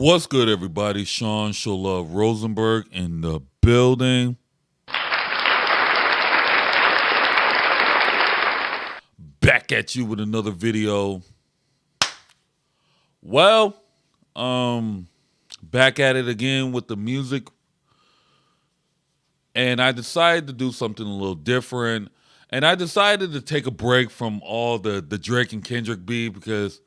What's good, everybody? Sean Sholove Rosenberg in the building. Back at you with another video. Well, back at it again with the music. And I decided to do something a little different. And I decided to take a break from all the Drake and Kendrick beef because,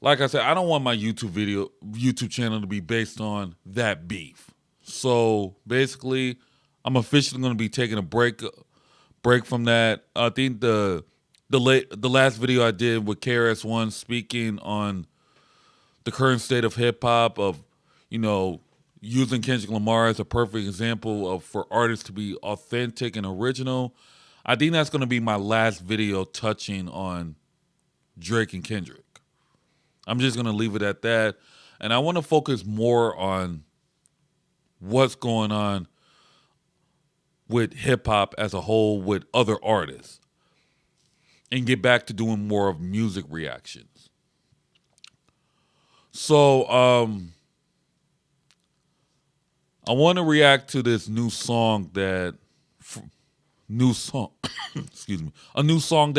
like I said, I don't want my YouTube channel to be based on that beef. So basically, I'm officially going to be taking a break from that. I think the last video I did with KRS-One speaking on the current state of hip hop, of using Kendrick Lamar as a perfect example of for artists to be authentic and original. I think that's going to be my last video touching on Drake and Kendrick. I'm just going to leave it at that. And I want to focus more on what's going on with hip-hop as a whole with other artists and get back to doing more of music reactions. So I want to react to this new song excuse me, a new song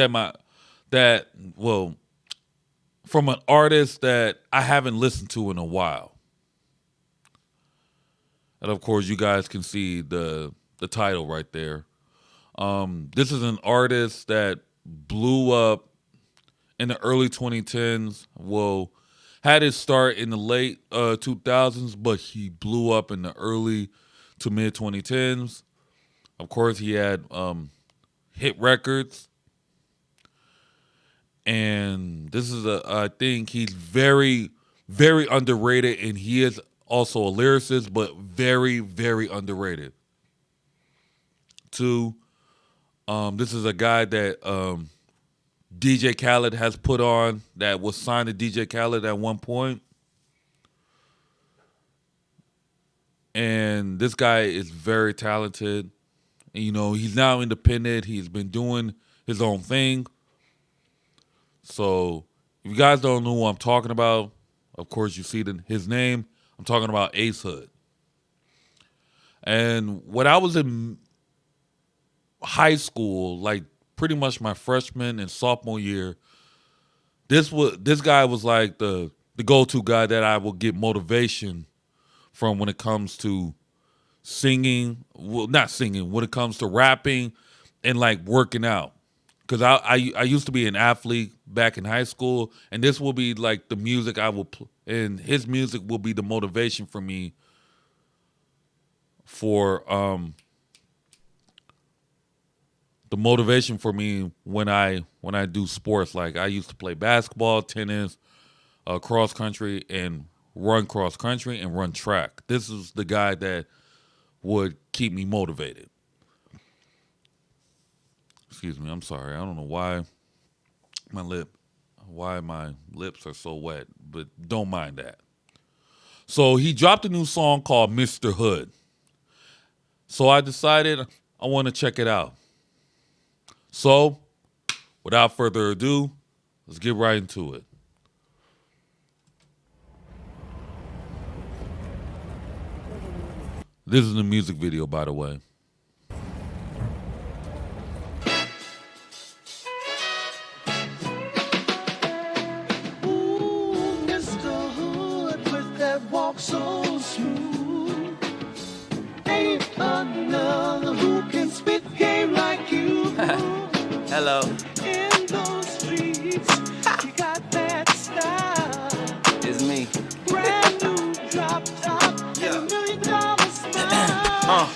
from an artist that I haven't listened to in a while. And of course, you guys can see the title right there. This is an artist that blew up in the early 2010s. Well, had his start in the late 2000s, but he blew up in the early to mid 2010s. Of course, he had hit records. And this is I think he's very, very underrated, and he is also a lyricist, but very, very underrated. Two, this is a guy that DJ Khaled has put on, that was signed to DJ Khaled at one point. And this guy is very talented. And, he's now independent. He's been doing his own thing. So if you guys don't know who I'm talking about, of course you see his name. I'm talking about Ace Hood. And when I was in high school, like pretty much my freshman and sophomore year, this guy was like the go-to guy that I will get motivation from when it comes to singing. Well, not singing, when it comes to rapping and like working out. Because I used to be an athlete back in high school, and this will be like the music I will play, and his music will be the motivation for me when I do sports. Like I used to play basketball, tennis, cross country, and run cross country and run track. This is the guy that would keep me motivated. Excuse me, I'm sorry. I don't know why my lips are so wet, but don't mind that. So he dropped a new song called Mr. Hood. So I decided I want to check it out. So without further ado, let's get right into it. This is the music video, by the way. So smooth, ain't another who can spit game like you. Hello. In those streets, you got that style. It's me. Brand new drop top, Yeah. and $1 million smile.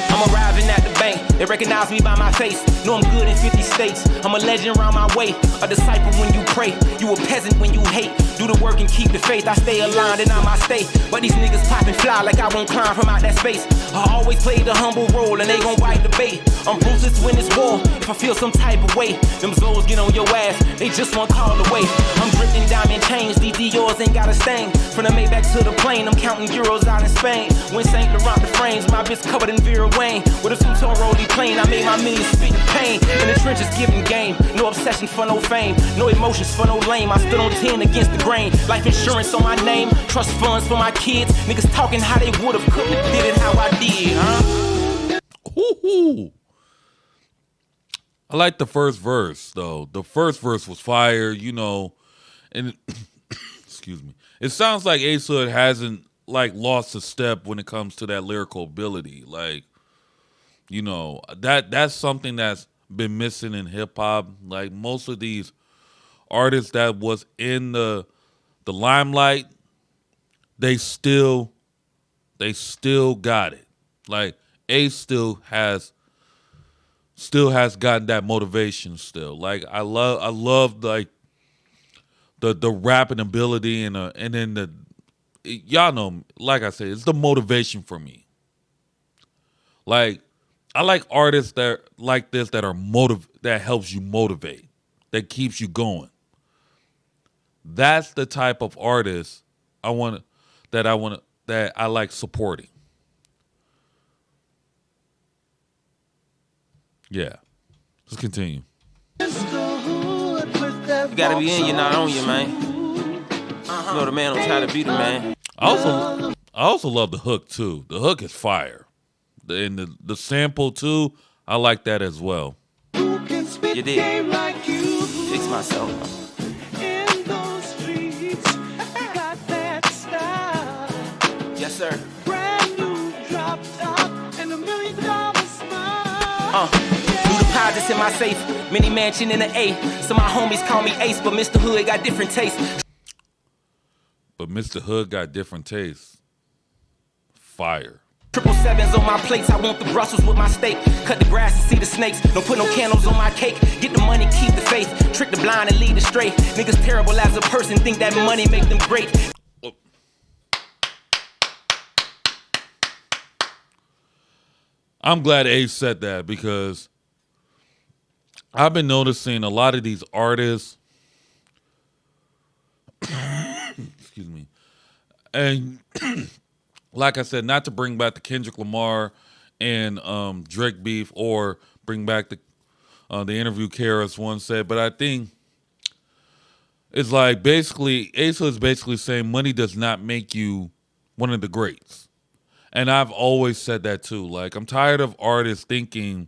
I'm arriving at the bank. They recognize me by my face. Know I'm good in 50 states. I'm a legend around my way. A disciple when you pray. You a peasant when you hate. Do the work and keep the faith. I stay aligned and I might stay. But these niggas pop and fly like I won't climb from out that space. I always play the humble role and they gon' wipe the bait. I'm ruthless when it's war. If I feel some type of way, them Zoes get on your ass. They just one call away. I'm dripping diamond chains. These Dior's ain't got a stain. From the Maybach to the plane, I'm counting euros out in Spain. When Saint Laurent the frames, my bitch covered in Vera Wayne. With a two-tone rollie plane. I made my millions spitting pain. In the trenches giving game. No obsession for no fame. No emotions for no lame. I stood on 10 against the grain. Life insurance on my name. Trust funds for my kids. Niggas talking how they would've, couldn't have did it how I did, huh? Ooh. I like the first verse, though. The first verse was fire, you know, and excuse me. It sounds like Ace Hood hasn't like lost a step when it comes to that lyrical ability. Like, you know, that's something that's been missing in hip hop. Like most of these artists that was in the limelight, they still got it. Like Ace still has gotten that motivation still. Like I love like the rapping ability and then y'all know, like I said, it's the motivation for me. Like I like artists that like this that are that helps you motivate, that keeps you going. That's the type of artist that I like supporting. Yeah. Let's continue. You gotta be in, you're not on you, man. You know the man don't try to beat the man. I also love the hook too. The hook is fire. And the sample too, I like that as well. You did. Fix myself. In those streets, you got that style. Yes, sir. Brand new drop top and $1 million smile. New deposits in my safe. Mini mansion in the A. So my homies call me Ace, but Mr. Hood got different tastes. But Mr. Hood got different tastes. Fire. 777s on my plates. I want the Brussels with my steak. Cut the grass and see the snakes. Don't put no candles on my cake. Get the money, keep the faith. Trick the blind and lead astray. Niggas terrible as a person. Think that money make them great. I'm glad Ace said that because I've been noticing a lot of these artists, excuse me, and like I said, not to bring back the Kendrick Lamar and Drake beef or bring back the interview Karis once said, but I think it's like basically Ace is basically saying money does not make you one of the greats. And I've always said that too. Like, I'm tired of artists thinking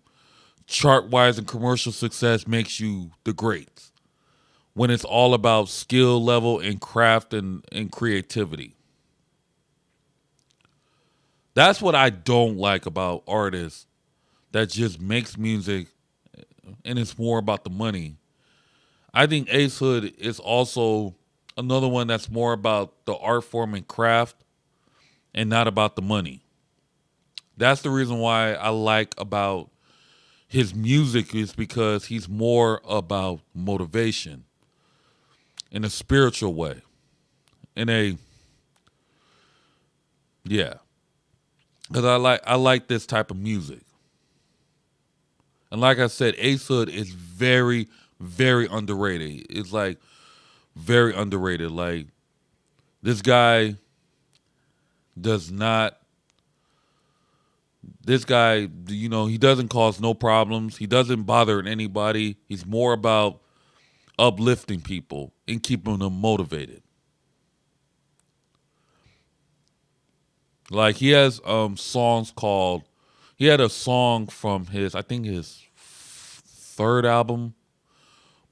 chart-wise and commercial success makes you the greats when it's all about skill level and craft and creativity. That's what I don't like about artists that just makes music and it's more about the money. I think Ace Hood is also another one that's more about the art form and craft and not about the money. That's the reason why I like about his music is because he's more about motivation in a spiritual way. Because I like this type of music. And like I said, Ace Hood is very, very underrated. It's like very underrated. Like this guy you know, he doesn't cause no problems. He doesn't bother anybody. He's more about uplifting people and keeping them motivated. Like he has songs called, he had a song from his third album,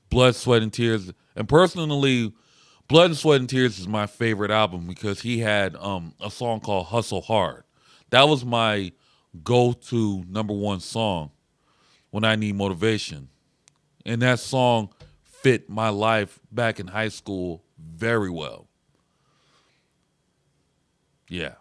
Blood, Sweat, and Tears. And personally, Blood and Sweat and Tears is my favorite album because he had a song called Hustle Hard. That was my go-to #1 song when I need motivation. And that song fit my life back in high school very well. Yeah.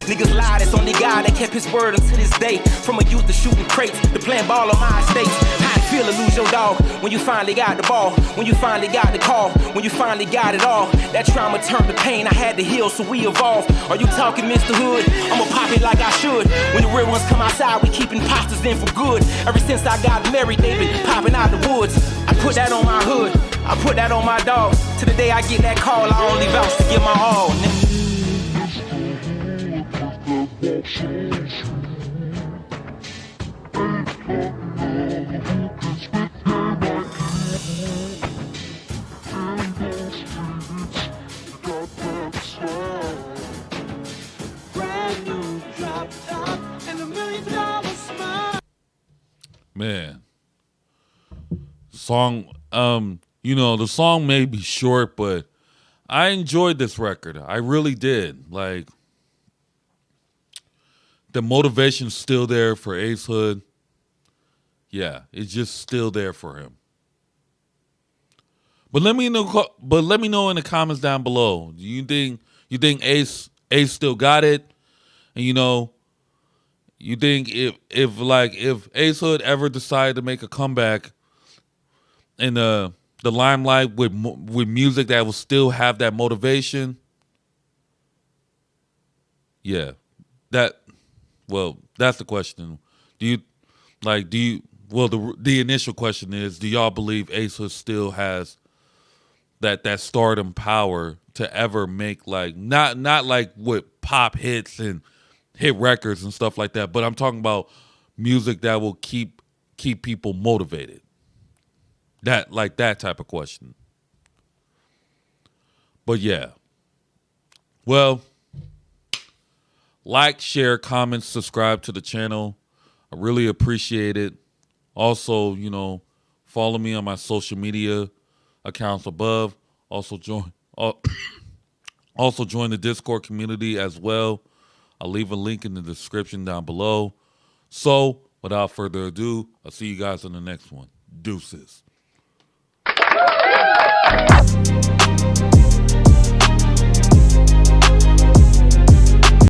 Niggas lied, it's only God that kept his word until this day. From a youth to shooting crates, to playing ball on my estates. How it feel to lose your dog when you finally got the ball, when you finally got the call, when you finally got it all. That trauma turned to pain, I had to heal, so we evolved. Are you talking Mr. Hood? I'ma pop it like I should. When the real ones come outside, we keep imposters in for good. Ever since I got married, they been popping out the woods. I put that on my hood, I put that on my dogs. To the day I get that call, I only vouch to give my all, nigga. Brand new drop top and $1 million smile. Man, song. The song may be short, but I enjoyed this record. I really did. Like, the motivation's still there for Ace Hood. Yeah, it's just still there for him. But let me know. But let me know in the comments down below. Do you think Ace still got it? And you think if Ace Hood ever decided to make a comeback in the limelight with music that will still have that motivation? Yeah, that. Well, that's the question. Do you do you? Well, the initial question is, do y'all believe Ace Hood still has that stardom power to ever make not like with pop hits and hit records and stuff like that, but I'm talking about music that will keep people motivated. That type of question. But yeah. Well, like, share, comment, subscribe to the channel. I really appreciate it. Also, follow me on my social media accounts above. Also join also join the Discord community as well. I'll leave a link in the description down below. So, without further ado, I'll see you guys in the next one. Deuces.